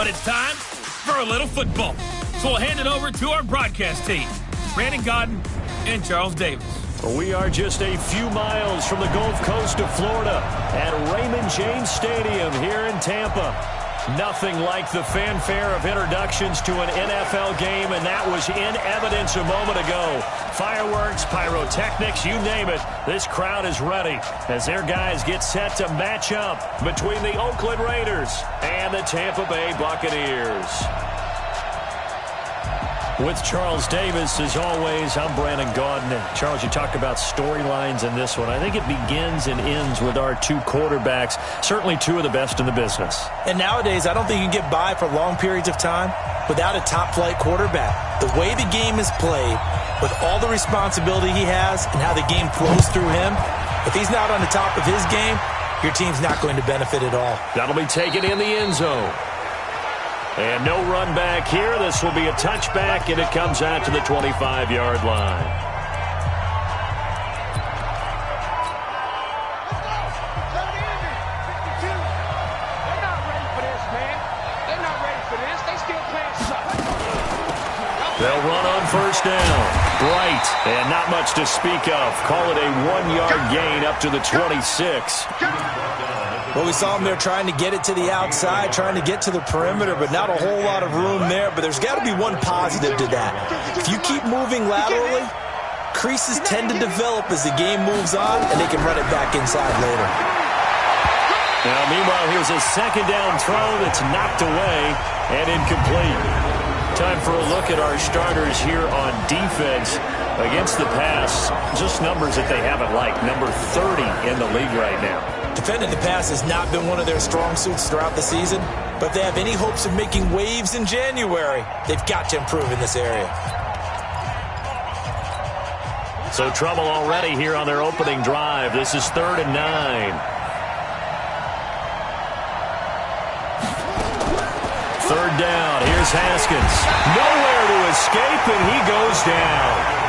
But it's time for a little football. So we'll hand it over to our broadcast team, Brandon Godden and Charles Davis. We are just a few miles from the Gulf Coast of Florida at Raymond James Stadium here in Tampa. Nothing like the fanfare of introductions to an NFL game, and that was in evidence a moment ago. Fireworks, pyrotechnics, you name it. This crowd is ready as their guys get set to match up between the Oakland Raiders and the Tampa Bay Buccaneers. With Charles Davis, as always, I'm Brandon Godden. Charles, you talk about storylines in this one. I think it begins and ends with our two quarterbacks, certainly two of the best in the business. And nowadays, I don't think you can get by for long periods of time without a top-flight quarterback. The way the game is played, with all the responsibility he has and how the game flows through him, if he's not on the top of his game, your team's not going to benefit at all. That'll be taken in the end zone. And no run back here. This will be a touchback, and it comes out to the 25-yard line. They're not ready for this, man. They're not ready for this. They still playing suck. They'll run on first down. Bright, and not much to speak of. Call it a 1-yard gain up to the 26. Well, we saw him there trying to get it to the outside, trying to get to the perimeter, but not a whole lot of room there. But there's got to be one positive to that. If you keep moving laterally, creases tend to develop as the game moves on, and they can run it back inside later. Now, meanwhile, here's a second down throw that's knocked away and incomplete. Time for a look at our starters here on defense against the pass. Just numbers that they haven't liked. Number 30 in the league right now. Defending the pass has not been one of their strong suits throughout the season, but if they have any hopes of making waves in January, they've got to improve in this area. So trouble already here on their opening drive. This is 3rd and 9. 3rd down. Here's Haskins. Nowhere to escape, and he goes down.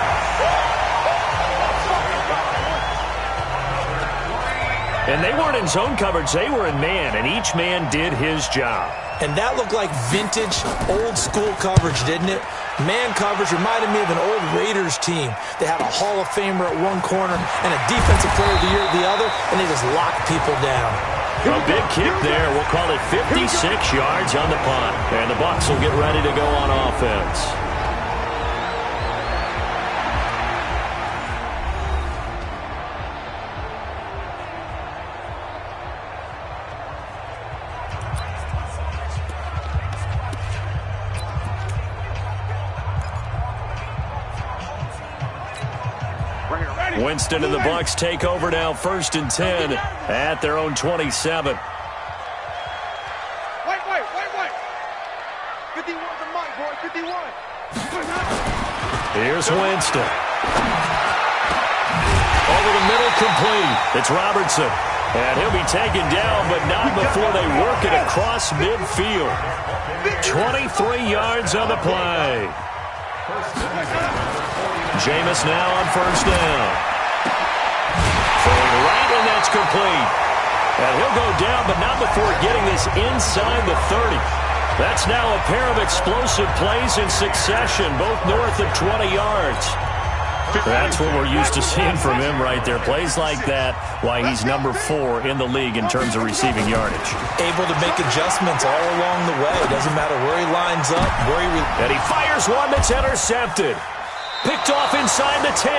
And they weren't in zone coverage. They were in man, and each man did his job. And that looked like vintage, old-school coverage, didn't it? Man coverage reminded me of an old Raiders team. They had a Hall of Famer at one corner and a Defensive Player of the Year at the other, and they just locked people down. A big kick there. We'll call it 56 yards on the punt. And the Bucs will get ready to go on offense. Winston and the Bucs take over now, 1st and 10 at their own 27. Wait. 51's the mic, boy. 51. Here's Winston. Over the middle, complete. It's Robertson. And he'll be taken down, but not before they work it across midfield. 23 yards on the play. Jameis now on 1st down. Throwing right, and that's complete. And he'll go down, but not before getting this inside the 30. That's now a pair of explosive plays in succession, both north of 20 yards. That's what we're used to seeing from him right there. Plays like that, why he's number 4 in the league in terms of receiving yardage. Able to make adjustments all along the way. Doesn't matter where he lines up, where he... And he fires one that's intercepted. Picked off inside the 10.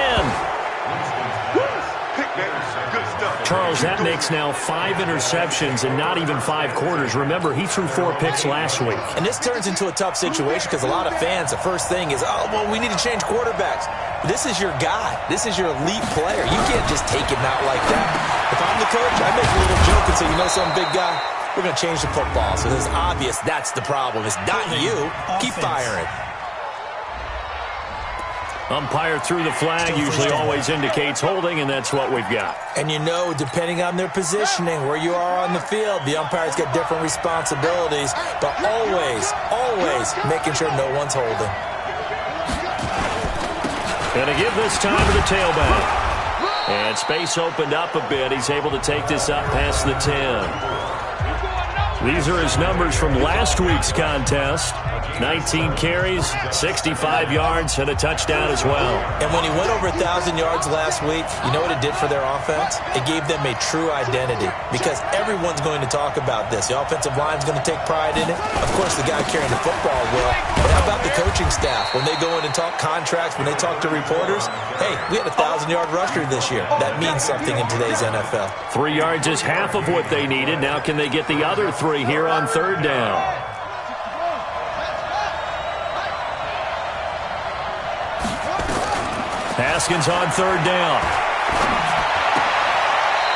Charles, that makes now 5 interceptions and not even 5 quarters. Remember, he threw 4 picks last week. And this turns into a tough situation because a lot of fans, the first thing is, oh, well, we need to change quarterbacks. This is your guy. This is your elite player. You can't just take him out like that. If I'm the coach, I make a little joke and say, you know something, big guy? We're going to change the football. So it's obvious that's the problem. It's not you. Keep firing. Umpire threw the flag, usually always indicates holding, and that's what we've got. And you know, depending on their positioning, where you are on the field, the umpire's got different responsibilities, but always making sure no one's holding. And to give this time to the tailback. And space opened up a bit. He's able to take this up past the 10. These are his numbers from last week's contest. 19 carries, 65 yards, and a touchdown as well. And when he went over 1,000 yards last week, you know what it did for their offense? It gave them a true identity because everyone's going to talk about this. The offensive line's going to take pride in it. Of course, the guy carrying the football will. But how about the coaching staff? When they go in and talk contracts, when they talk to reporters, hey, we had a 1,000-yard rusher this year. That means something in today's NFL. 3 yards is half of what they needed. Now can they get the other 3 here on third down? Haskins on third down.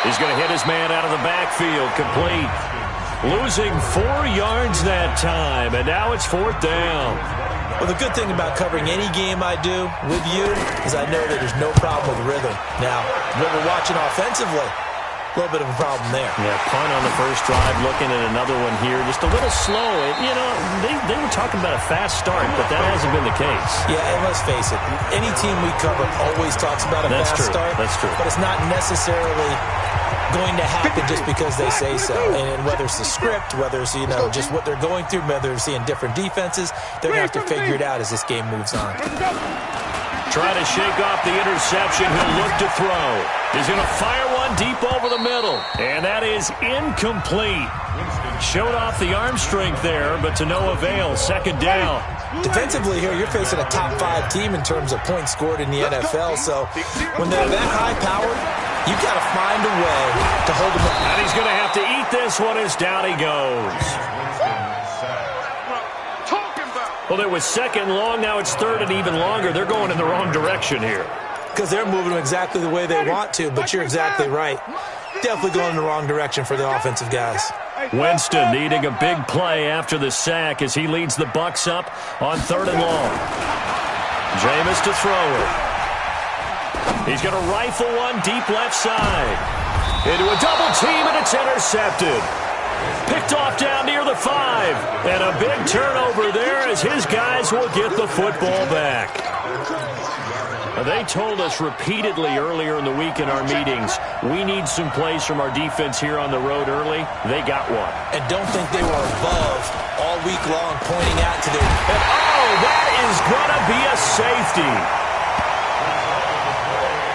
He's going to hit his man out of the backfield. Complete. Losing 4 yards that time, and now it's fourth down. Well, the good thing about covering any game I do with you is I know that there's no problem with rhythm. Now, when we're watching offensively, a little bit of a problem there. Yeah, punt on the first drive, looking at another one here. Just a little slow. You know, they were talking about a fast start, but that hasn't been the case. Yeah, and let's face it, any team we cover always talks about a fast start. That's true. But it's not necessarily going to happen just because they say so. And whether it's the script, whether it's, you know, just what they're going through, whether they're seeing different defenses, they're going to have to figure it out as this game moves on. Try to shake off the interception. He'll look to throw. He's going to fire one deep over the middle. And that is incomplete. Showed off the arm strength there, but to no avail. Second down. Defensively here, you're facing a top 5 team in terms of points scored in the NFL. So when they're that high-powered, you've got to find a way to hold them up. And he's going to have to eat this one as down he goes. Well, it was second long. Now it's third and even longer. They're going in the wrong direction here. Because they're moving them exactly the way they want to, but you're exactly right. Definitely going in the wrong direction for the offensive guys. Winston needing a big play after the sack as he leads the Bucs up on third and long. Jameis to throw it. He's going to rifle one deep left side. Into a double team, and it's intercepted. Picked off down near the 5. And a big turnover there as his guys will get the football back. They told us repeatedly earlier in the week in our meetings, we need some plays from our defense here on the road early. They got one. And don't think they were above all week long pointing out to their... And oh, that is going to be a safety.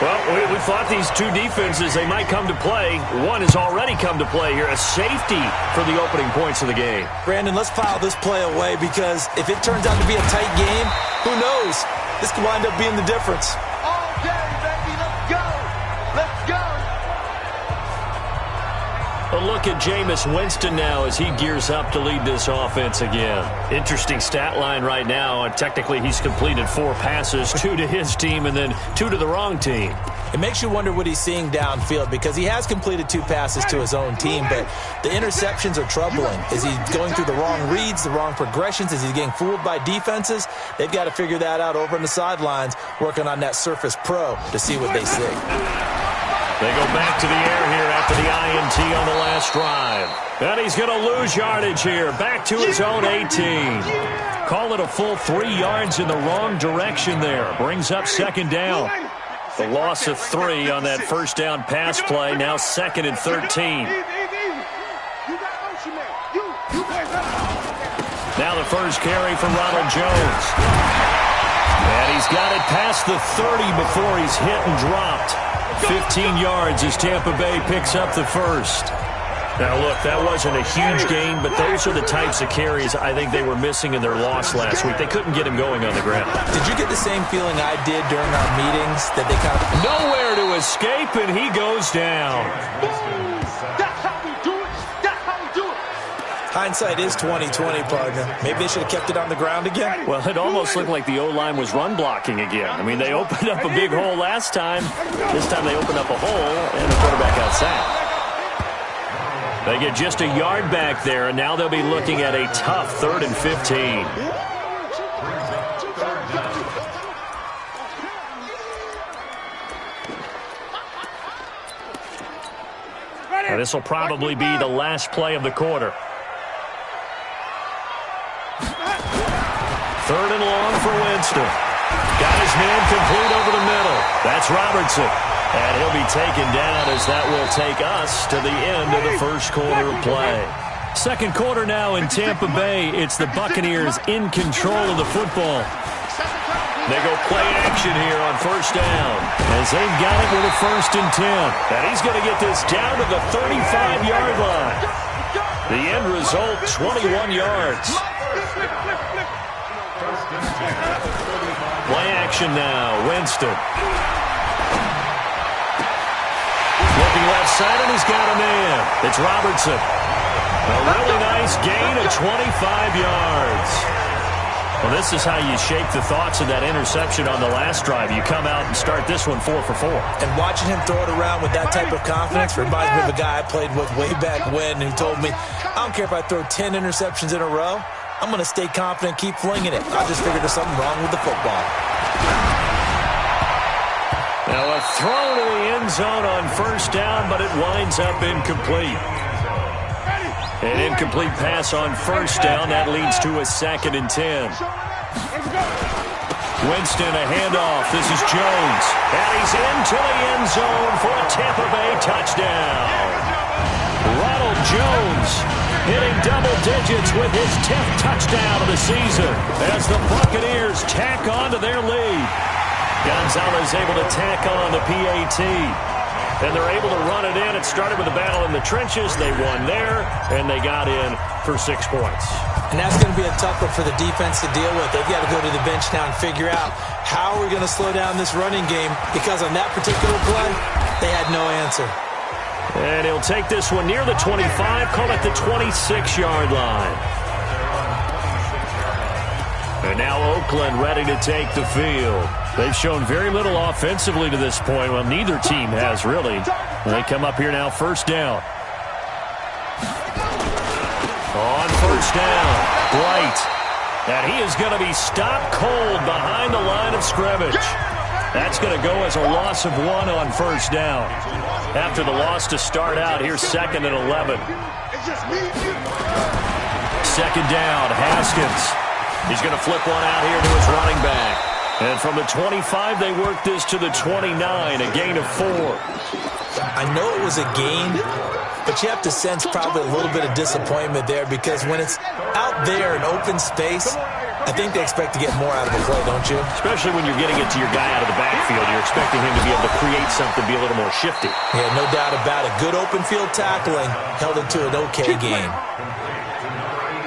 Well, we thought these two defenses, they might come to play. One has already come to play here. A safety for the opening points of the game. Brandon, let's file this play away because if it turns out to be a tight game, who knows? This could wind up being the difference. All day, baby. Let's go. Let's go. A look at Jameis Winston now as he gears up to lead this offense again. Interesting stat line right now. Technically, he's completed 4 passes, 2 to his team and then 2 to the wrong team. It makes you wonder what he's seeing downfield because he has completed 2 passes to his own team, but the interceptions are troubling. Is he going through the wrong reads, the wrong progressions? Is he getting fooled by defenses? They've got to figure that out over on the sidelines, working on that Surface Pro to see what they see. They go back to the air here after the INT on the last drive. And he's going to lose yardage here. Back to his own 18. Call it a full 3 yards in the wrong direction there. Brings up second down. The loss of 3 on that first down pass play. Now second and 13. Now the first carry from Ronald Jones. And he's got it past the 30 before he's hit and dropped. 15 yards as Tampa Bay picks up the first. Now, look, that wasn't a huge gain, but those are the types of carries I think they were missing in their loss last week. They couldn't get him going on the ground. Did you get the same feeling I did during our meetings that they kind of... Nowhere to escape, and he goes down. That's how we do it. That's how we do it. Hindsight is 20/20, partner. Maybe they should have kept it on the ground again. Well, it almost looked like the O-line was run blocking again. I mean, they opened up a big hole last time. This time they opened up a hole, and the quarterback got sacked. They get just a yard back there, and now they'll be looking at a tough 3rd and 15. Now, this will probably be the last play of the quarter. 3rd and long for Winston. Got his man complete over the middle. That's Robertson. And he'll be taken down as that will take us to the end of the first quarter of play. Second quarter now in Tampa Bay. It's the Buccaneers in control of the football. They go play action here on first down as they've got it with a 1st and 10. And he's going to get this down to the 35-yard line. The end result, 21 yards. Play action now, Winston. Looking left side, and he's got a man. It's Robertson. A really nice gain of 25 yards. Well, this is how you shape the thoughts of that interception on the last drive. You come out and start this one 4 for 4. And watching him throw it around with that type of confidence reminds me of a guy I played with way back when who told me, I don't care if I throw 10 interceptions in a row, I'm going to stay confident, keep flinging it. I just figured there's something wrong with the football. Now a throw to the end zone on first down, but it winds up incomplete. An incomplete pass on first down. That leads to a 2nd and 10. Winston, a handoff. This is Jones. And he's into the end zone for a Tampa Bay touchdown. Ronald Jones hitting double digits with his 10th touchdown of the season as the Buccaneers tack on to their lead. Gonzalez able to tack on the PAT. And they're able to run it in. It started with a battle in the trenches. They won there, and they got in for 6 points. And that's going to be a tough one for the defense to deal with. They've got to go to the bench now and figure out how we're going to slow down this running game, because on that particular play, they had no answer. And he'll take this one near the 25, call it the 26-yard line. And now Oakland ready to take the field. They've shown very little offensively to this point. Well, neither team has really. They come up here now, first down. On first down, Bright. And he is going to be stopped cold behind the line of scrimmage. That's going to go as a loss of 1 on first down. After the loss to start out, here's 2nd and 11. Second down, Haskins. He's going to flip one out here to his running back. And from the 25, they work this to the 29, a gain of 4. I know it was a gain, but you have to sense probably a little bit of disappointment there, because when it's out there in open space, I think they expect to get more out of the play, don't you? Especially when you're getting it to your guy out of the backfield. You're expecting him to be able to create something, be a little more shifty. Yeah, no doubt about it. Good open field tackling held it to an okay game.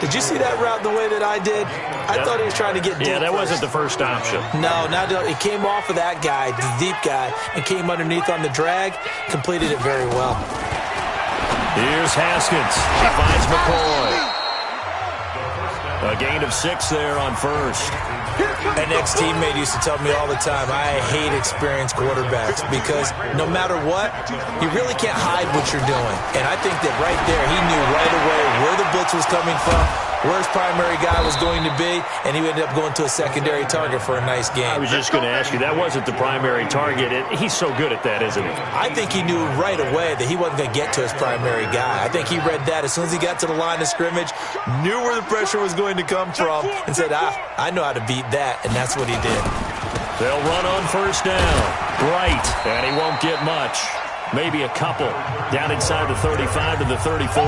Did you see that route the way that I did? I thought he was trying to get deep. Yeah, that wasn't the first option. No, it came off of that guy, the deep guy, and came underneath on the drag. Completed it very well. Here's Haskins. He finds McCoy. A gain of 6 there on first. An ex-teammate used to tell me all the time, I hate experienced quarterbacks, because no matter what, you really can't hide what you're doing. And I think that right there, he knew right away where the blitz was coming from, where his primary guy was going to be, and he ended up going to a secondary target for a nice game. I was just going to ask you, that wasn't the primary target. He's so good at that, isn't he? I think he knew right away that he wasn't going to get to his primary guy. I think he read that as soon as he got to the line of scrimmage, knew where the pressure was going to come from, and said, I know how to beat that, and that's what he did. They'll run on first down. Bright, and he won't get much. Maybe a couple. Down inside the 35 to the 34.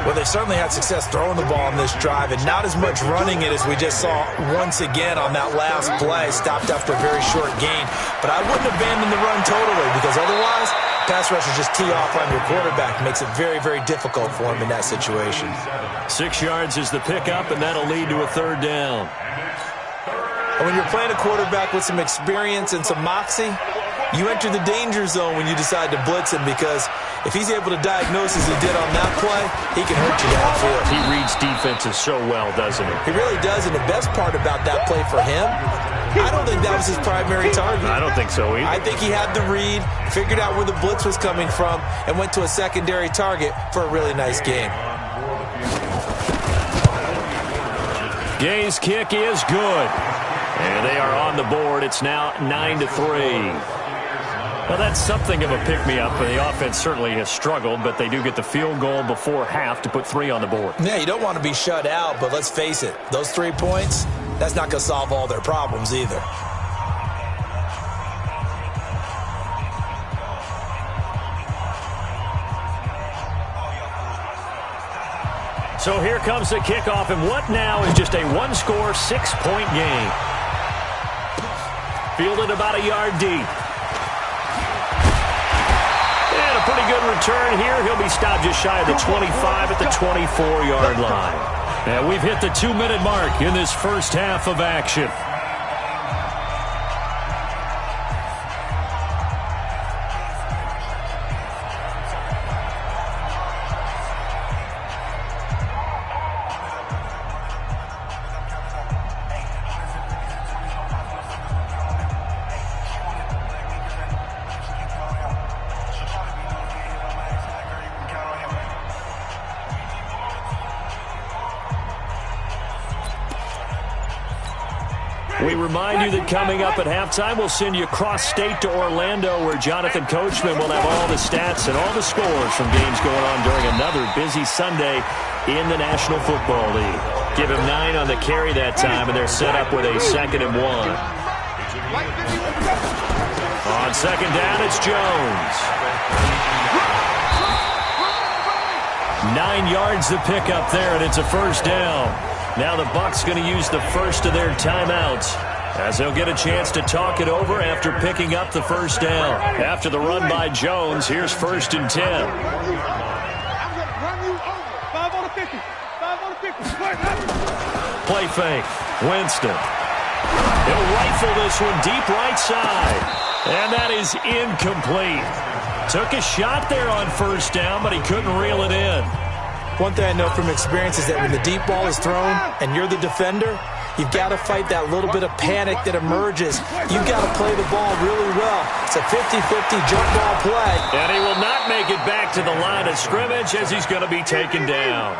Well, they certainly had success throwing the ball on this drive, and not as much running it as we just saw once again on that last play. Stopped after a very short gain. But I wouldn't abandon the run totally, because otherwise, pass rushers just tee off on your quarterback. Makes it very, very difficult for him in that situation. 6 yards is the pickup, and that'll lead to a third down. And when you're playing a quarterback with some experience and some moxie, you enter the danger zone when you decide to blitz him, because if he's able to diagnose as he did on that play, he can hurt you downfield. He reads defenses so well, doesn't he? He really does, and the best part about that play for him, I don't think that was his primary target. I don't think so either. I think he had the read, figured out where the blitz was coming from, and went to a secondary target for a really nice game. Gay's kick is good. And they are on the board. It's now 9-3. Well, that's something of a pick-me-up. The offense certainly has struggled, but they do get the field goal before half to put 3 on the board. Yeah, you don't want to be shut out, but let's face it, those 3 points, that's not going to solve all their problems either. So here comes the kickoff, and what now is just a one-score, 6-point game. Fielded about a yard deep. And a pretty good return here. He'll be stopped just shy of the 25 at the 24-yard line. And we've hit the 2-minute mark in this first half of action. We remind you that coming up at halftime, we'll send you cross-state to Orlando, where Jonathan Coachman will have all the stats and all the scores from games going on during another busy Sunday in the National Football League. Give him 9 on the carry that time, and they're set up with a 2nd and 1. On second down, it's Jones. 9 yards to pick up there, and it's a first down. Now the Bucs going to use the first of their timeouts as they'll get a chance to talk it over after picking up the first down. After the run by Jones, here's 1st and 10. I'm going to run you over. 5 on the 50. 5 on the 50. Play fake. Winston. He'll rifle this one deep right side. And that is incomplete. Took a shot there on first down, but he couldn't reel it in. One thing I know from experience is that when the deep ball is thrown and you're the defender, you've got to fight that little bit of panic that emerges. You've got to play the ball really well. It's a 50-50 jump ball play. And he will not make it back to the line of scrimmage as he's going to be taken down.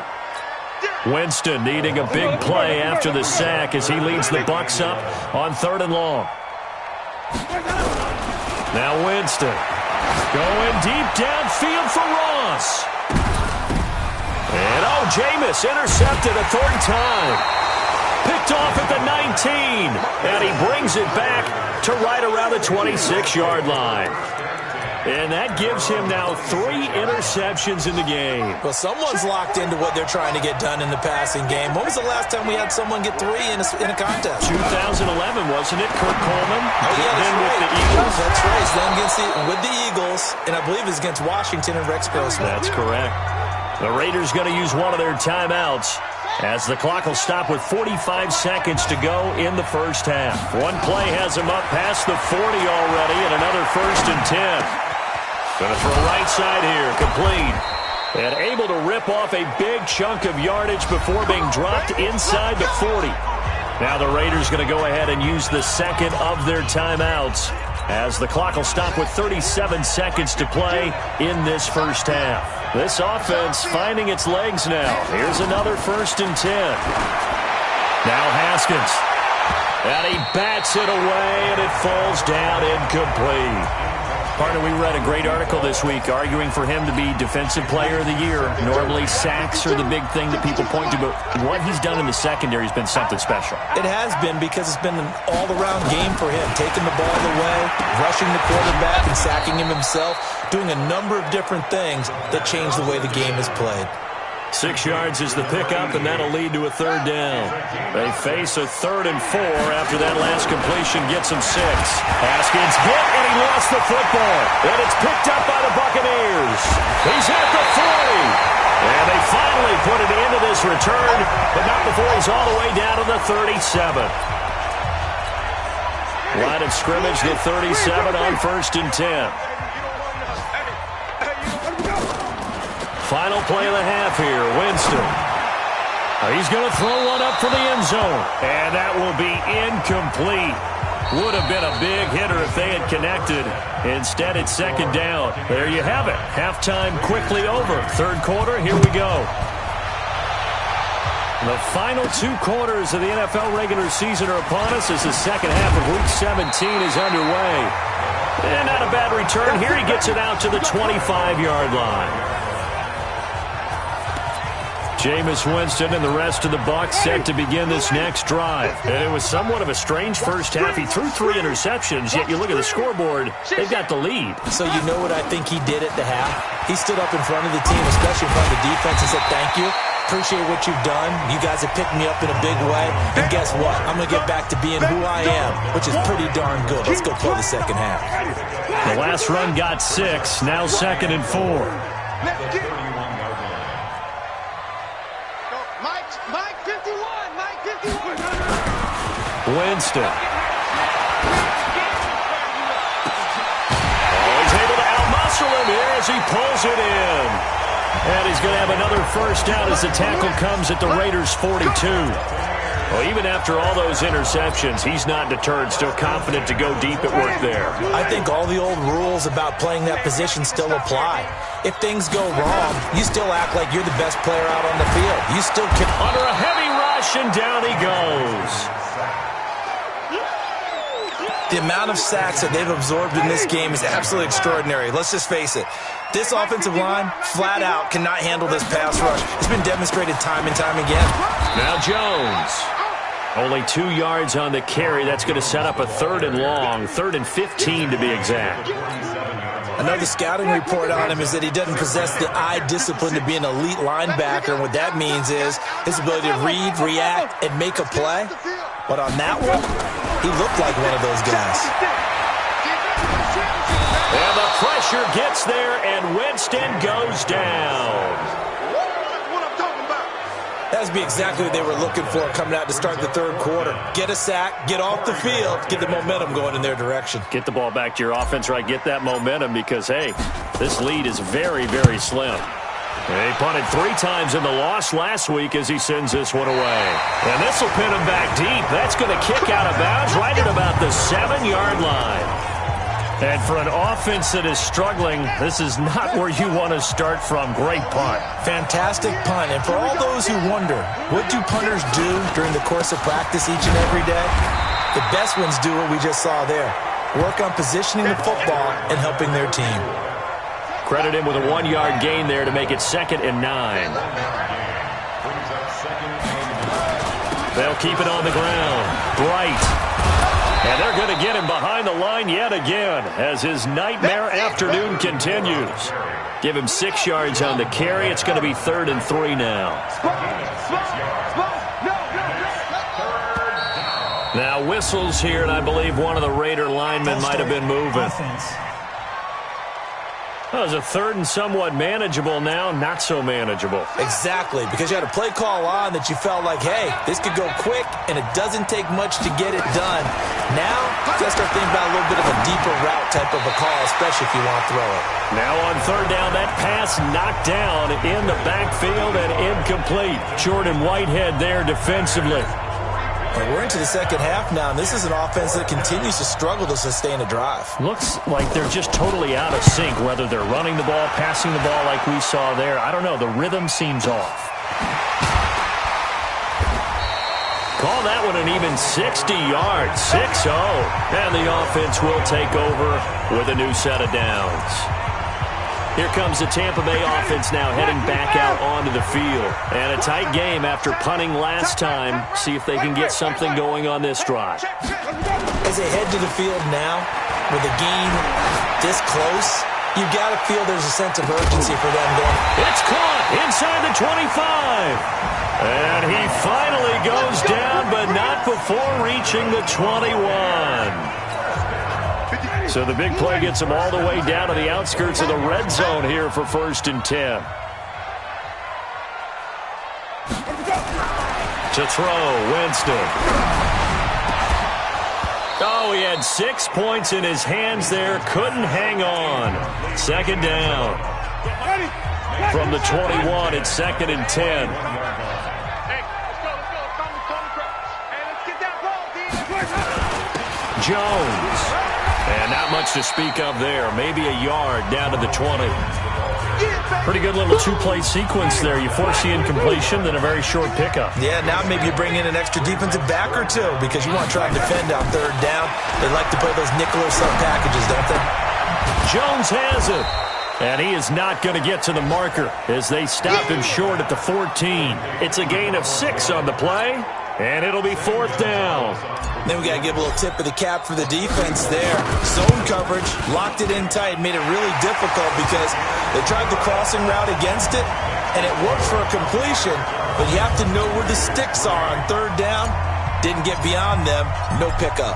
Winston needing a big play after the sack as he leads the Bucs up on 3rd and long. Now Winston going deep downfield for Ross. And Jameis intercepted a 3rd time. Picked off at the 19. And he brings it back to right around the 26-yard line. And that gives him now 3 interceptions in the game. Well, someone's locked into what they're trying to get done in the passing game. When was the last time we had someone get 3 in a contest? 2011, wasn't it? Kurt Coleman? Oh, yeah, then with right. the Eagles. That's right. Then with the Eagles, and I believe it's against Washington and Rex Grossman. That's correct. The Raiders going to use one of their timeouts as the clock will stop with 45 seconds to go in the first half. One play has him up past the 40 already, and another 1st and 10. Going to throw right side here, complete. And able to rip off a big chunk of yardage before being dropped inside the 40. Now the Raiders going to go ahead and use the 2nd of their timeouts as the clock will stop with 37 seconds to play in this first half. This offense finding its legs now. Here's another 1st and 10. Now Haskins. And he bats it away, and it falls down incomplete. Partner, we read a great article this week arguing for him to be Defensive Player of the Year. Normally, sacks are the big thing that people point to, but what he's done in the secondary has been something special. It has been because it's been an all-around game for him, taking the ball away, rushing the quarterback and sacking him himself, doing a number of different things that change the way the game is played. 6 yards is the pickup, and that'll lead to a 3rd down. They face a 3rd and 4 after that last completion gets him 6. Haskins hit, and he lost the football. And it's picked up by the Buccaneers. He's at the 40. And they finally put it into this return, but not before he's all the way down to the 37. Line of scrimmage, the 37 on 1st and 10. Final play of the half here, Winston. He's going to throw one up for the end zone. And that will be incomplete. Would have been a big hitter if they had connected. Instead, it's 2nd down. There you have it. Halftime quickly over. 3rd quarter, here we go. The final 2 quarters of the NFL regular season are upon us as the second half of Week 17 is underway. And not a bad return. Here he gets it out to the 25-yard line. Jameis Winston and the rest of the Bucs set to begin this next drive. And it was somewhat of a strange first half. He threw 3 interceptions, yet you look at the scoreboard, they've got the lead. So you know what I think he did at the half? He stood up in front of the team, especially in front of the defense, and said thank you. Appreciate what you've done. You guys have picked me up in a big way. And guess what? I'm going to get back to being who I am, which is pretty darn good. Let's go play the second half. The last run got 6. Now 2nd and 4. Mike 51. Mike 51. Winston. He's able to outmuscle him here as he pulls it in. And he's going to have another first down as the tackle comes at the Raiders' 42. Well, even after all those interceptions, he's not deterred, still confident to go deep at work there. I think all the old rules about playing that position still apply. If things go wrong, you still act like you're the best player out on the field. You still can. Under a heavy rush, and down he goes. The amount of sacks that they've absorbed in this game is absolutely extraordinary. Let's just face it. This offensive line, flat out, cannot handle this pass rush. It's been demonstrated time and time again. Now Jones. Only 2 yards on the carry. That's going to set up a 3rd and long, 3rd and 15 to be exact. I know the scouting report on him is that he doesn't possess the eye discipline to be an elite linebacker. And what that means is his ability to read, react, and make a play. But on that one, he looked like one of those guys. And the pressure gets there, and Winston goes down. That would be exactly what they were looking for coming out to start the 3rd quarter. Get a sack, get off the field, get the momentum going in their direction. Get the ball back to your offense, right? Get that momentum because, hey, this lead is very, very slim. He punted 3 times in the loss last week as he sends this one away. And this will pin him back deep. That's going to kick out of bounds right at about the 7-yard line. And for an offense that is struggling, this is not where you want to start from. Great punt. Fantastic punt. And for all those who wonder, what do punters do during the course of practice each and every day? The best ones do what we just saw there. Work on positioning the football and helping their team. Credit him with a 1-yard gain there to make it 2nd and 9. They'll keep it on the ground. Bright. And they're going to get him behind the line yet again as his nightmare afternoon continues. Give him 6 yards on the carry. It's going to be 3rd and 3 now. Now whistles here, and I believe one of the Raider linemen might have been moving. That was a 3rd and somewhat manageable now, not so manageable. Exactly, because you had a play call on that you felt like, hey, this could go quick, and it doesn't take much to get it done. Now, you got to start thinking about a little bit of a deeper route type of a call, especially if you want to throw it. Now on 3rd down, that pass knocked down in the backfield and incomplete. Jordan Whitehead there defensively. And we're into the second half now, and this is an offense that continues to struggle to sustain a drive. Looks like they're just totally out of sync, whether they're running the ball, passing the ball like we saw there. I don't know. The rhythm seems off. Call that one an even 60 yards, 6-0. And the offense will take over with a new set of downs. Here comes the Tampa Bay offense now heading back out onto the field. And a tight game after punting last time. See if they can get something going on this drive. As they head to the field now, with a game this close, you've got to feel there's a sense of urgency for them going. It's caught inside the 25. And he finally goes down, but not before reaching the 21. So the big play gets him all the way down to the outskirts of the red zone here for 1st and 10. To throw, Winston. Oh, he had 6 points in his hands there. Couldn't hang on. 2nd down. From the 21, it's 2nd and 10. Jones. And not much to speak of there. Maybe a yard down to the 20. Pretty good little 2-play sequence there. You force the incompletion, then a very short pickup. Yeah, now maybe you bring in an extra defensive back or 2 because you want to try and defend on 3rd down. They like to play those nickel or sub packages, don't they? Jones has it. And he is not going to get to the marker as they stop him short at the 14. It's a gain of 6 on the play, and it'll be 4th down. Then we got to give a little tip of the cap for the defense there. Zone coverage, locked it in tight, made it really difficult because they tried the crossing route against it, and it worked for a completion, but you have to know where the sticks are on third down. Didn't get beyond them. No pickup.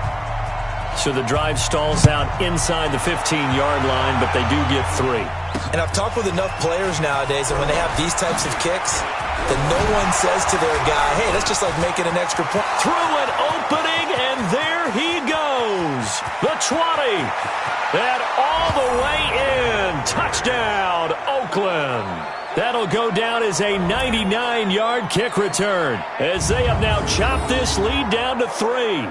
So the drive stalls out inside the 15-yard line, but they do get 3. And I've talked with enough players nowadays, and when they have these types of kicks, then no one says to their guy, hey, that's just like making an extra point. Through an opening, and there he goes. The 20. And all the way in. Touchdown, Oakland. That'll go down as a 99-yard kick return, as they have now chopped this lead down to 3.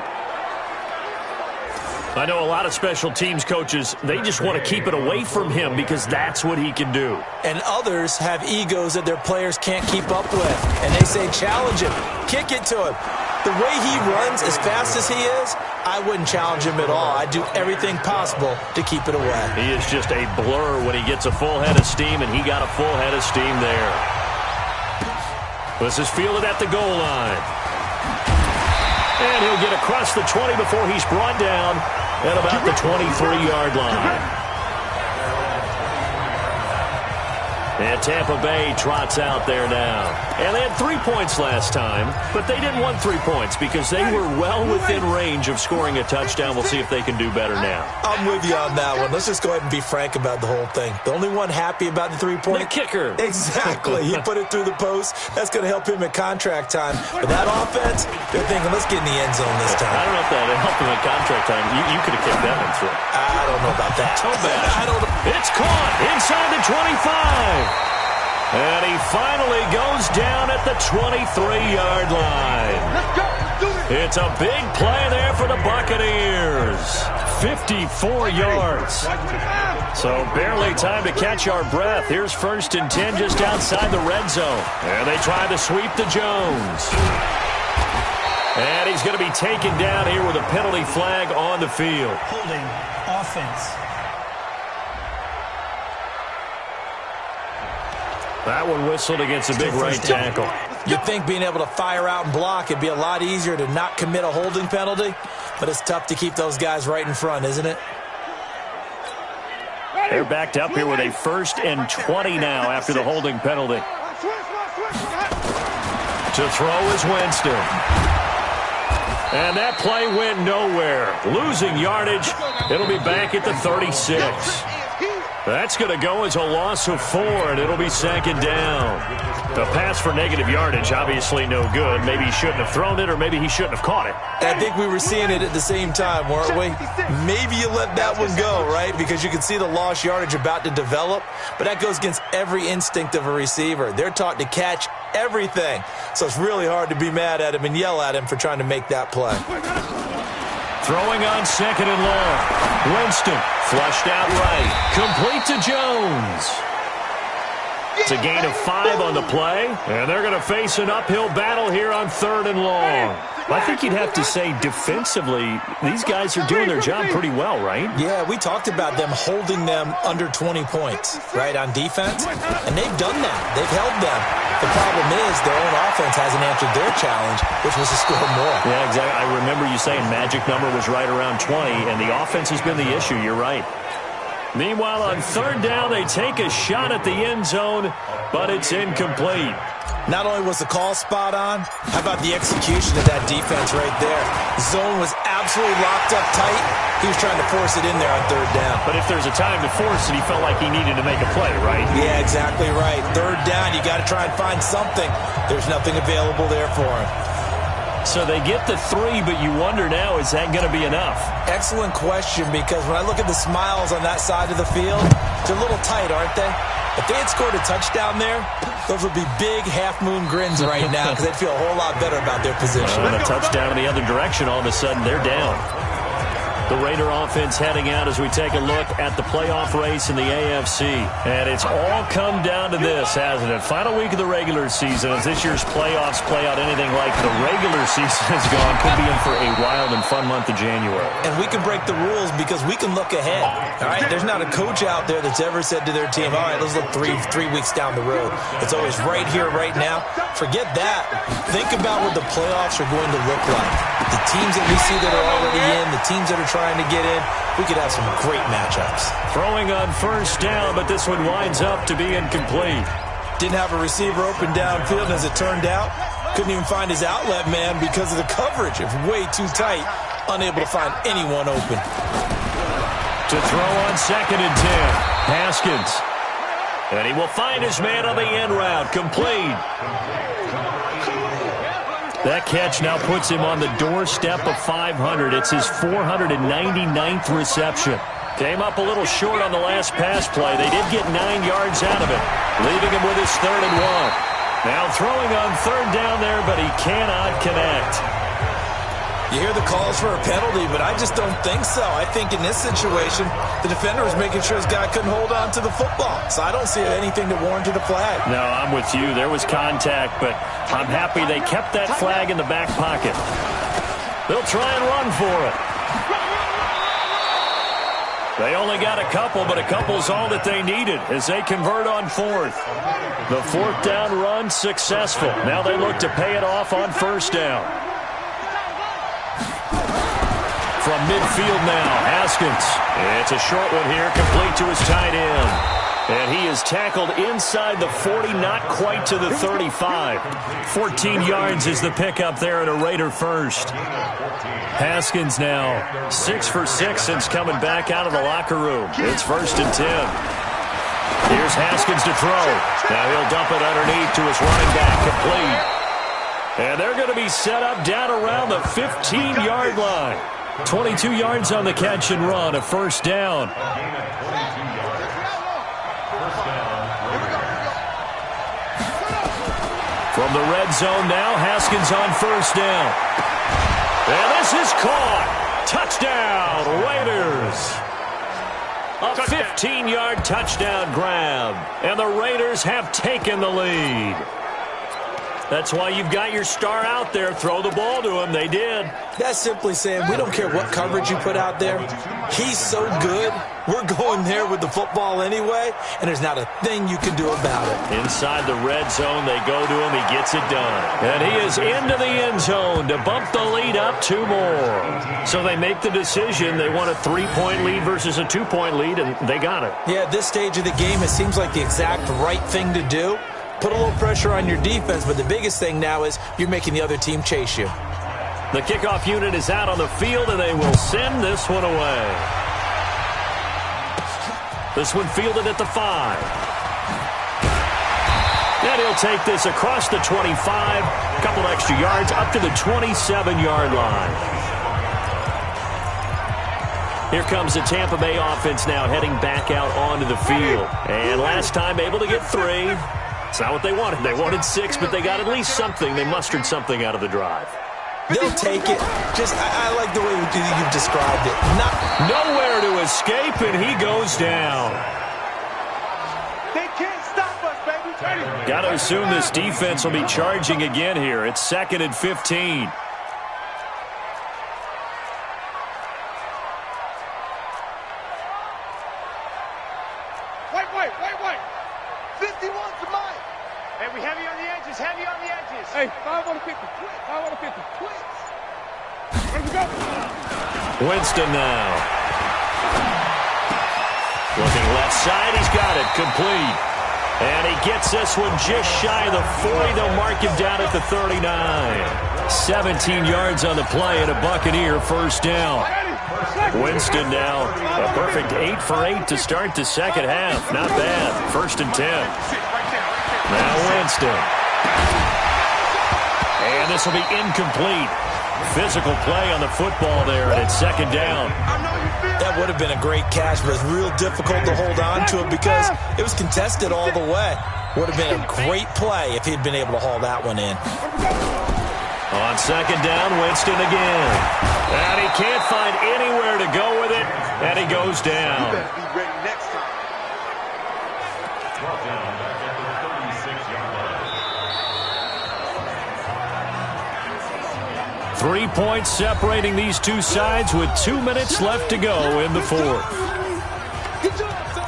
I know a lot of special teams coaches, they just want to keep it away from him because that's what he can do. And others have egos that their players can't keep up with. And they say, challenge him, kick it to him. The way he runs as fast as he is, I wouldn't challenge him at all. I'd do everything possible to keep it away. He is just a blur when he gets a full head of steam, and he got a full head of steam there. This is fielded at the goal line. And he'll get across the 20 before he's brought down at about the 23-yard line. And Tampa Bay trots out there now. And they had 3 points last time, but they didn't want 3 points because they were well within range of scoring a touchdown. We'll see if they can do better now. I'm with you on that one. Let's just go ahead and be frank about the whole thing. The only one happy about the 3-point? The kicker. Exactly. He put it through the post. That's going to help him at contract time. But that offense, they're thinking, let's get in the end zone this time. I don't know if that helped him at contract time. You could have kicked that one through. I don't know about that. So bad. I don't know. It's caught inside the 25. And he finally goes down at the 23-yard line. Let's go. Let's do this. It's a big play there for the Buccaneers. 54 yards. So barely time to catch our breath. Here's 1st and 10 just outside the red zone. And they try to sweep to Jones. And he's going to be taken down here with a penalty flag on the field. Holding offense. That one whistled against a big right tackle. You'd think being able to fire out and block, it'd be a lot easier to not commit a holding penalty, but it's tough to keep those guys right in front, isn't it? They're backed up here with a 1st and 20 now after the holding penalty. To throw is Winston. And that play went nowhere. Losing yardage. It'll be back at the 36. That's going to go as a loss of 4, and it'll be 2nd down. The pass for negative yardage, obviously no good. Maybe he shouldn't have thrown it, or maybe he shouldn't have caught it. I think we were seeing it at the same time, weren't we? Maybe you let that one go, right? Because you can see the lost yardage about to develop, but that goes against every instinct of a receiver. They're taught to catch everything, so it's really hard to be mad at him and yell at him for trying to make that play. Throwing on 2nd and long. Winston flushed out right. Complete to Jones. It's a gain of 5 on the play, and they're going to face an uphill battle here on 3rd and long. I think you'd have to say defensively, these guys are doing their job pretty well, right? Yeah, we talked about them holding them under 20 points, right, on defense, and they've done that. They've held them. The problem is their own offense hasn't answered their challenge, which was to score more. Yeah, exactly. I remember you saying magic number was right around 20, and the offense has been the issue. You're right. Meanwhile, on 3rd down, they take a shot at the end zone, but it's incomplete. Not only was the call spot on, how about the execution of that defense right there? Zone was absolutely locked up tight. He was trying to force it in there on 3rd down. But if there's a time to force it, he felt like he needed to make a play, right? Yeah, exactly right. 3rd down, you got to try and find something. There's nothing available there for him. So they get the 3, but you wonder now, is that going to be enough? Excellent question, because when I look at the smiles on that side of the field, they're a little tight, aren't they? If they had scored a touchdown there, those would be big half-moon grins right now because they'd feel a whole lot better about their position. And a touchdown in the other direction, all of a sudden they're down. The Raider offense heading out as we take a look at the playoff race in the AFC. And it's all come down to this, hasn't it? Final week of the regular season. As this year's playoffs play out anything like the regular season has gone, could be in for a wild and fun month of January. And we can break the rules because we can look ahead. All right, there's not a coach out there that's ever said to their team, all right, let's look three weeks down the road. It's always right here, right now. Forget that. Think about what the playoffs are going to look like. The teams that we see that are already in, the teams that are trying to get in, we could have some great matchups. Throwing on 1st down, but this one winds up to be incomplete. Didn't have a receiver open downfield, and as it turned out, couldn't even find his outlet man because of the coverage. It was way too tight, unable to find anyone open. To throw on 2nd and 10, Haskins. And he will find his man on the end route, complete. That catch now puts him on the doorstep of 500. It's his 499th reception. Came up a little short on the last pass play. They did get 9 yards out of it, leaving him with his 3rd and 1. Now throwing on 3rd down there, but he cannot connect. You hear the calls for a penalty, but I just don't think so. I think in this situation, the defender was making sure his guy couldn't hold on to the football. So I don't see anything to warrant a flag. No, I'm with you. There was contact, but I'm happy they kept that flag in the back pocket. They'll try and run for it. They only got a couple, but a couple's all that they needed as they convert on 4th. The 4th down run successful. Now they look to pay it off on 1st down. From midfield now, Haskins. It's a short one here, complete to his tight end. And he is tackled inside the 40, not quite to the 35. 14 yards is the pickup there at a Raider first. Haskins now 6 for 6 since coming back out of the locker room. It's 1st and 10. Here's Haskins to throw. Now he'll dump it underneath to his running back, complete. And they're going to be set up down around the 15-yard line. 22 yards on the catch and run, a 1st down. From the red zone now, Haskins on 1st down. And this is caught. Touchdown, Raiders. A 15-yard touchdown grab. And the Raiders have taken the lead. That's why you've got your star out there. Throw the ball to him. They did. That's simply saying we don't care what coverage you put out there. He's so good. We're going there with the football anyway, and there's not a thing you can do about it. Inside the red zone, they go to him. He gets it done. And he is into the end zone to bump the lead up 2 more. So they make the decision. They want a 3-point lead versus a 2-point lead, and they got it. Yeah, at this stage of the game, it seems like the exact right thing to do. Put a little pressure on your defense, but the biggest thing now is you're making the other team chase you. The kickoff unit is out on the field, and they will send this one away. This one fielded at the 5. And he'll take this across the 25, a couple extra yards, up to the 27-yard line. Here comes the Tampa Bay offense now heading back out onto the field. And last time able to get 3. It's not what they wanted. They wanted 6, but they got at least something. They mustered something out of the drive. They'll take it. I like the way you've described it. Nowhere to escape, and he goes down. They can't stop us, baby. Got to assume this defense will be charging again here. It's 2nd and 15. Wait. 51's to mine. Hey, we heavy on the edges. Hey, 5 on the 50. 5 on the 50. Twits. Where we go? Winston now. Looking left side. He's got it. Complete. And he gets this one just shy of the 40. They'll mark him down at the 39. 17 yards on the play and a Buccaneer 1st down. Winston now a perfect 8 for 8 to start the second half. Not bad. 1st and 10. Now Winston. And this will be incomplete. Physical play on the football there, and it's 2nd down. That would have been a great catch, but it's real difficult to hold on to it because it was contested all the way. Would have been a great play if he'd been able to haul that one in. On 2nd down, Winston again. And he can't find anywhere to go with it, and he goes down. You better be ready next time. 3 points separating these two sides with 2 minutes left to go in the 4th. Good job, son.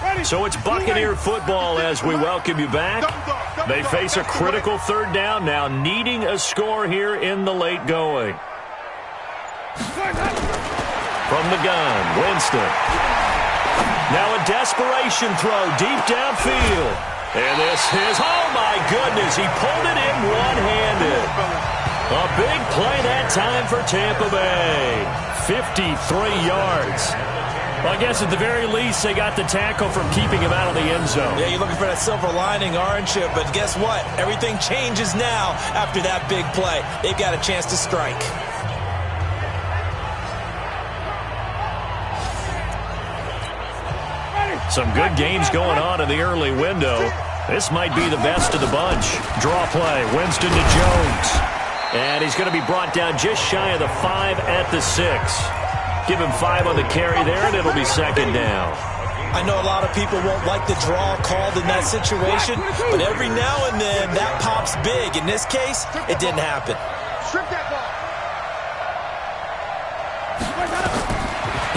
Ready. So it's Buccaneer football as we welcome you back. They face a critical third down now, needing a score here in the late going. From the gun, Winston. Now a desperation throw deep downfield. And this is, oh my goodness, he pulled it in one-handed. A big play that time for Tampa Bay. 53 yards. Well, I guess at the very least, they got the tackle from keeping him out of the end zone. Yeah, you're looking for that silver lining, aren't you? But guess what? Everything changes now after that big play. They've got a chance to strike. Some good games going on in the early window. This might be the best of the bunch. Draw play, Winston to Jones. And he's going to be brought down just shy of the 5 at the 6. Give him 5 on the carry there, and it'll be second down. I know a lot of people won't like the draw called in that situation, but every now and then that pops big. In this case, it didn't happen. Strip that ball.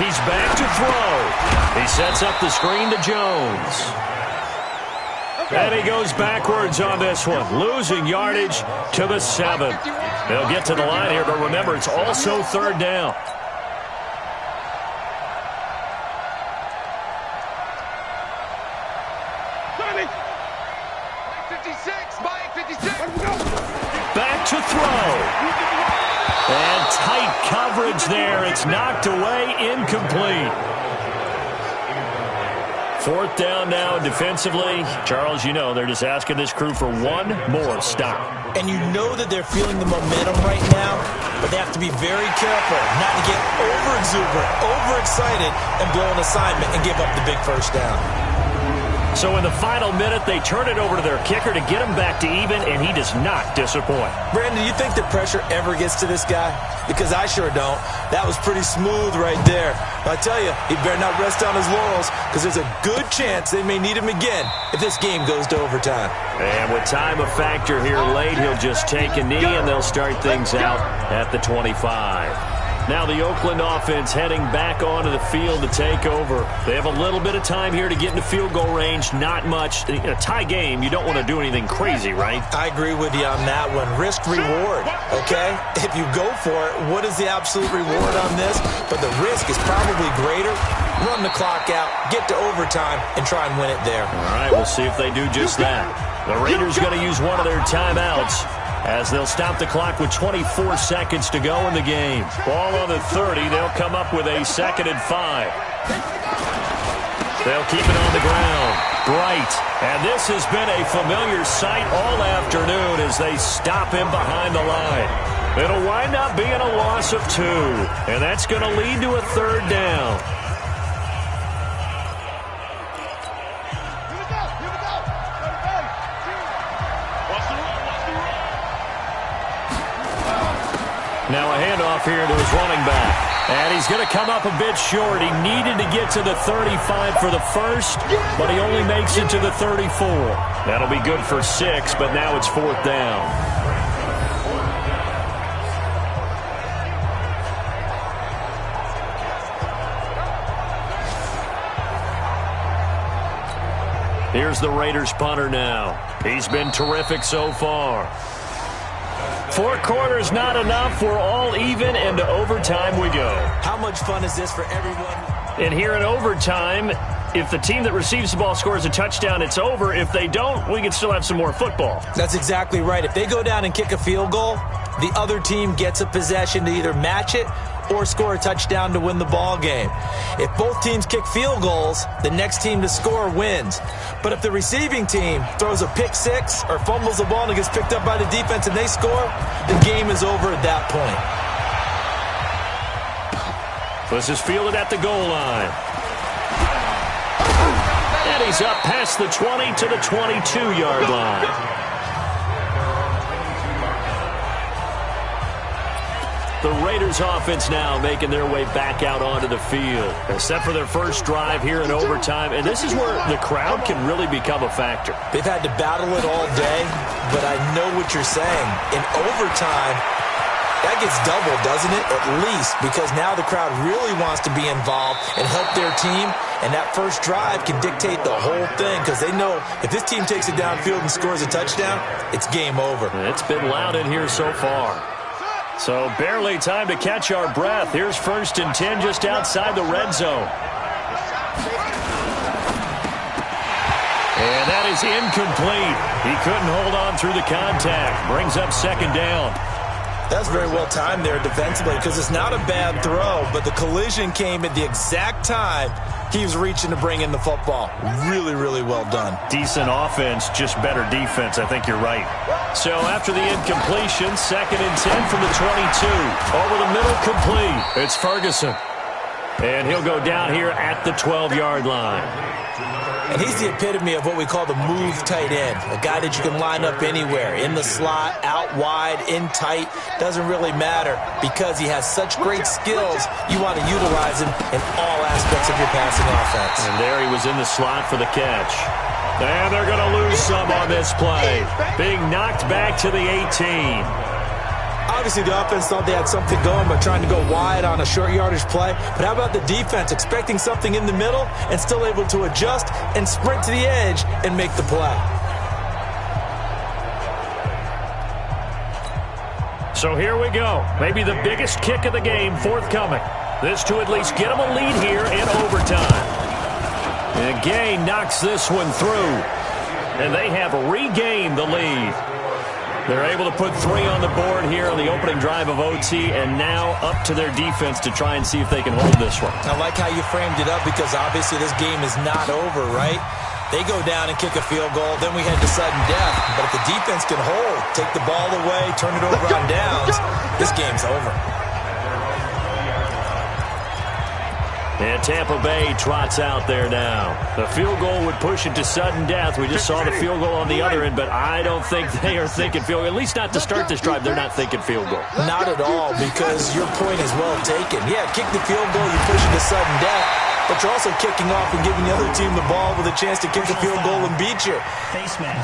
He's back to throw. He sets up the screen to Jones. And he goes backwards on this one, losing yardage to the 7. They'll get to the line here, but remember, it's also third down. Back to throw. And tight coverage there. It's knocked away, incomplete. Fourth down now defensively. Charles, you know, they're just asking this crew for one more stop. And you know that they're feeling the momentum right now, but they have to be very careful not to get over-exuberant, overexcited, and blow an assignment and give up the big first down. So in the final minute, they turn it over to their kicker to get him back to even, and he does not disappoint. Brandon, do you think the pressure ever gets to this guy? Because I sure don't. That was pretty smooth right there. I tell you, he better not rest on his laurels, because there's a good chance they may need him again if this game goes to overtime. And with time a factor here late, he'll just take a knee, and they'll start things out at the 25. Now the Oakland offense heading back onto the field to take over. They have a little bit of time here to get into field goal range, not much. In a tie game, you don't want to do anything crazy, right? I agree with you on that one. Risk-reward, okay? If you go for it, what is the absolute reward on this? But the risk is probably greater. Run the clock out, get to overtime, and try and win it there. All right, we'll see if they do just that. The Raiders going to use one of their timeouts as they'll stop the clock with 24 seconds to go in the game. Ball on the 30. They'll come up with a 2nd and 5. They'll keep it on the ground. Bright. And this has been a familiar sight all afternoon as they stop him behind the line. It'll wind up being a loss of 2. And that's going to lead to a third down. Now a handoff here to his running back. And he's going to come up a bit short. He needed to get to the 35 for the first, but he only makes it to the 34. That'll be good for 6, but now it's 4th down. Here's the Raiders punter now. He's been terrific so far. 4 quarters not enough. We're all even, and to overtime we go. How much fun is this for everyone? And here in overtime, if the team that receives the ball scores a touchdown, it's over. If they don't, we can still have some more football. That's exactly right. If they go down and kick a field goal, the other team gets a possession to either match it or score a touchdown to win the ball game. If both teams kick field goals, the next team to score wins. But if the receiving team throws a pick 6 or fumbles the ball and it gets picked up by the defense and they score, the game is over at that point. This is fielded at the goal line. And he's up past the 20 to the 22-yard line. The Raiders offense now making their way back out onto the field. Except for their first drive here in overtime. And this is where the crowd can really become a factor. They've had to battle it all day, but I know what you're saying. In overtime, That gets doubled, doesn't it? At least, because now the crowd really wants to be involved and help their team, and that first drive can dictate the whole thing because they know if this team takes it downfield and scores a touchdown, it's game over. It's been loud in here so far. So barely time to catch our breath. Here's 1st and 10 just outside the red zone. And that is incomplete. He couldn't hold on through the contact. Brings up 2nd down. That's very well timed there defensively because it's not a bad throw, but the collision came at the exact time he was reaching to bring in the football. Really, really well done. Decent offense, just better defense. I think you're right. So after the incompletion, 2nd and 10 from the 22. Over the middle, complete. It's Ferguson. And he'll go down here at the 12-yard line. And he's the epitome of what we call the move tight end, a guy that you can line up anywhere, in the slot, out wide, in tight, doesn't really matter because he has such great skills. You want to utilize him in all aspects of your passing offense. And there he was in the slot for the catch. And they're going to lose some on this play, being knocked back to the 18. Obviously, the offense thought they had something going by trying to go wide on a short yardage play. But how about the defense expecting something in the middle and still able to adjust and sprint to the edge and make the play? So here we go. Maybe the biggest kick of the game forthcoming. This to at least get them a lead here in overtime. And Gay knocks this one through. And they have regained the lead. They're able to put 3 on the board here on the opening drive of OT, and now up to their defense to try and see if they can hold this one. I like how you framed it up because obviously this game is not over, right? They go down and kick a field goal, then we head to sudden death. But if the defense can hold, take the ball away, turn it over on downs, this game's over. And Tampa Bay trots out there now. The field goal would push it to sudden death. We just saw the field goal on the other end, but I don't think they are thinking field goal. At least not to start this drive. They're not thinking field goal. Not at all, because your point is well taken. Yeah, kick the field goal, you push it to sudden death, but you're also kicking off and giving the other team the ball with a chance to kick a field goal and beat you.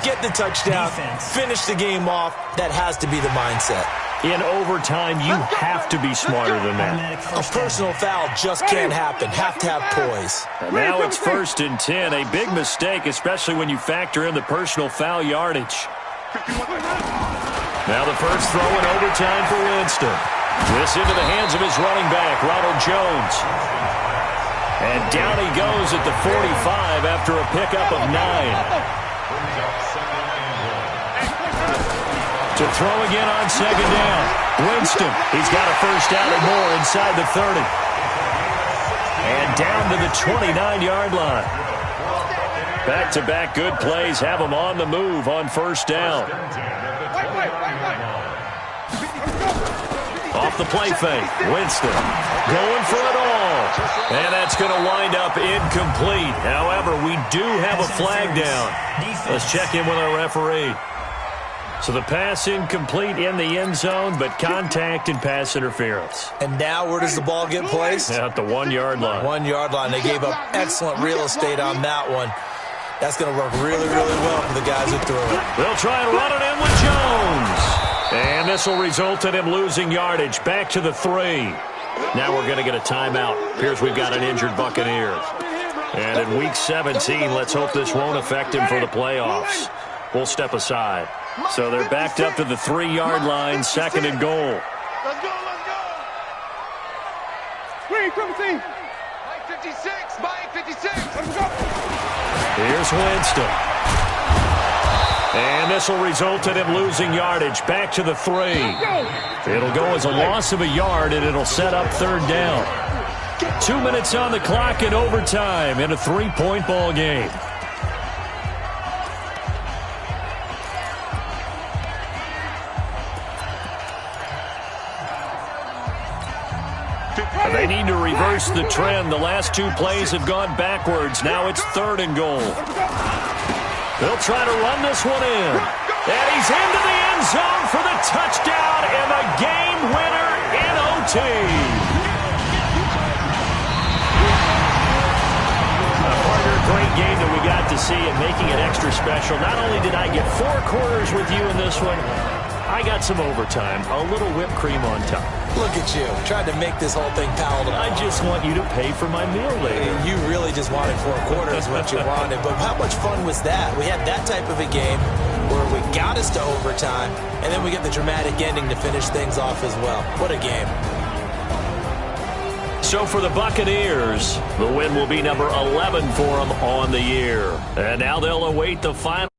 Get the touchdown, finish the game off. That has to be the mindset. In overtime, you have to be smarter than that. A personal foul just can't happen. Have to have poise. And now it's 1st and 10. A big mistake, especially when you factor in the personal foul yardage. Now the first throw in overtime for Winston. This into the hands of his running back, Ronald Jones. And down he goes at the 45 after a pickup of 9. To throw again on 2nd down. Winston, he's got a first down and more inside the 30. And down to the 29-yard line. Back-to-back good plays have him on the move on 1st down. Off the play fake, Winston going for it all. And that's going to wind up incomplete. However, we do have a flag down. Let's check in with our referee. So the pass incomplete in the end zone, but contact and pass interference. And now where does the ball get placed? At the 1-yard line. 1-yard line. They gave up excellent real estate on that one. That's going to work really, really well for the guys who threw it. They'll try and run it in with Jones. And this will result in him losing yardage. Back to the 3. Now we're going to get a timeout. Appears we've got an injured Buccaneers. And in Week 17, let's hope this won't affect him for the playoffs. We'll step aside. So they're backed up to the 3-yard line, 2nd and goal. Let's go, let's go. Mike 56, Mike 56. Let's go. Here's Winston. And this will result in him losing yardage. Back to the 3. It'll go as a loss of a yard, and it'll set up 3rd down. 2 minutes on the clock in overtime in a 3-point ball game. They need to reverse the trend. The last 2 plays have gone backwards. Now it's 3rd and goal. They'll try to run this one in. And he's into the end zone for the touchdown and the game winner in OT. A partner, great game that we got to see and making it extra special. Not only did I get 4 quarters with you in this one, I got some overtime, a little whipped cream on top. Look at you, trying to make this whole thing palatable. I just want you to pay for my meal later. You really just wanted 4 quarters what you wanted. But how much fun was that? We had that type of a game where we got us to overtime, and then we get the dramatic ending to finish things off as well. What a game. So for the Buccaneers, the win will be number 11 for them on the year. And now they'll await the final.